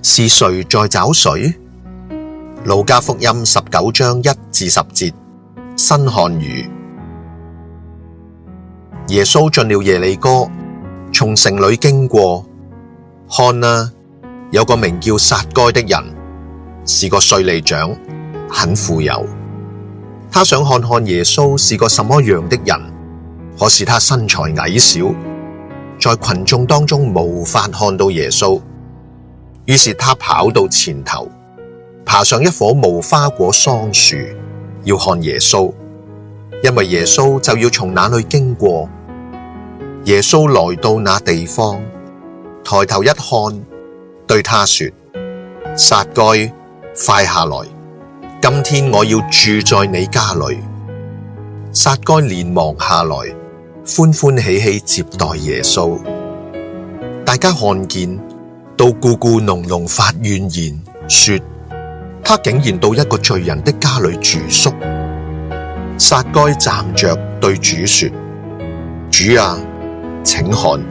是誰在找誰？路加福音19章1至10節，新漢語。耶穌進了耶利哥，從城裏經過，看啊，有個名叫撒該的人，是個稅吏長，很富有。他想看看耶穌是個什麼樣的人，可是他身材矮小，在群眾當中無法看到耶穌。於是他跑到前頭，爬上一棵無花果桑樹，要看耶穌，因為耶穌就要從那裏經過。耶穌來到那地方，抬頭一看，對他說：撒該，快下來，今天我要住在你家裏。撒該連忙下來，歡歡喜喜接待耶穌。大家看見，都咕咕噥噥發怨言，說他竟然到一個罪人的家裏住宿。撒該站着對主說：主啊，請看，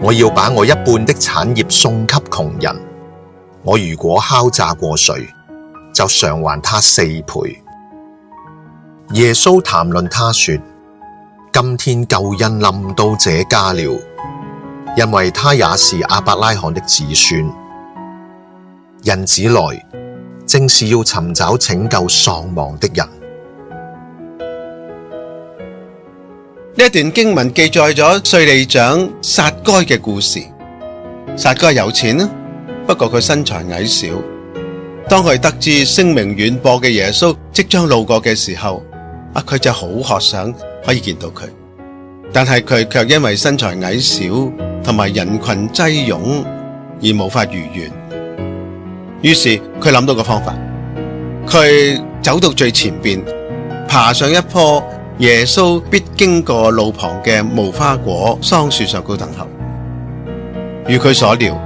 我要把我一半的產業送給窮人。我如果敲詐過誰，就償還他4倍。耶穌談論他說：今天救恩臨到這家了，因為他也是亞伯拉罕的子孫。人子來，正是要尋找拯救喪亡的人。呢一段經文記載咗稅吏長撒該嘅故事。撒該有錢啦，不過佢身材矮小。當佢得知聲名遠播嘅耶穌即將路過嘅時候，佢就好渴想可以見到佢，但係佢卻因為身材矮小同埋人群擠擁而無法如願。於是佢諗到個方法，佢走到最前邊，爬上一棵耶穌必經過路旁嘅無花果桑樹上高等候。如佢所料，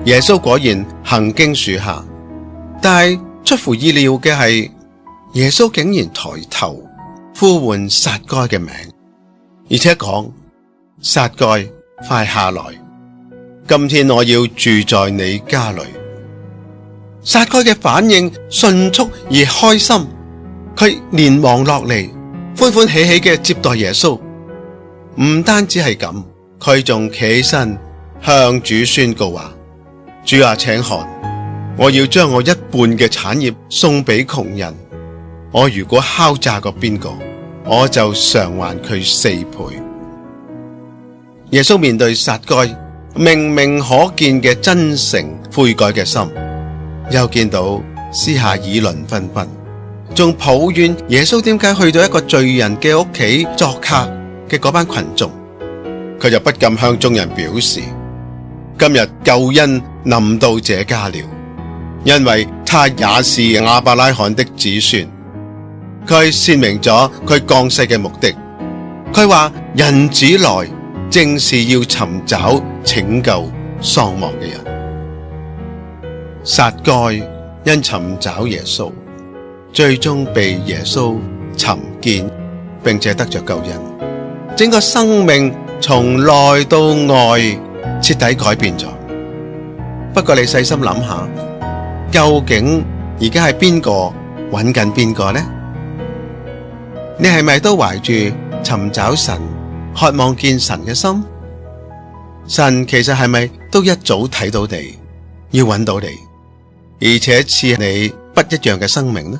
耶穌果然行經樹下，但係出乎意料嘅係，耶穌竟然抬頭呼喚撒該嘅名，而且講：撒該，快下來，今天我要住在你家裏。撒該嘅反應迅速而開心，佢連忙落嚟，歡歡喜喜嘅接待耶穌。唔單止係咁，佢仲企起身向主宣告話：主啊，請看，我要將我一半嘅產業送俾窮人。我如果敲詐過邊個，我就償還佢4倍。耶穌面對撒該明明可見嘅真誠悔改嘅心，又見到私下議論紛紛，仲抱怨耶穌點解去到一個罪人嘅屋企作客嘅嗰班群眾，佢就不禁向眾人表示：今日救恩臨到這家了，因為他也是亞伯拉罕的子孫。佢闡明咗佢降世嘅目的。佢話人子來，正是要尋找拯救喪亡嘅人。撒該因尋找耶穌，最終被耶穌尋見，並且得着救恩，整個生命從內到外徹底改變咗。不過你細心諗下，究竟而家係邊個揾緊邊個呢？你係咪都懷住尋找神、渴望見神嘅心？神其實係咪都一早睇到你，要揾到你，而且賜你不一樣嘅生命呢？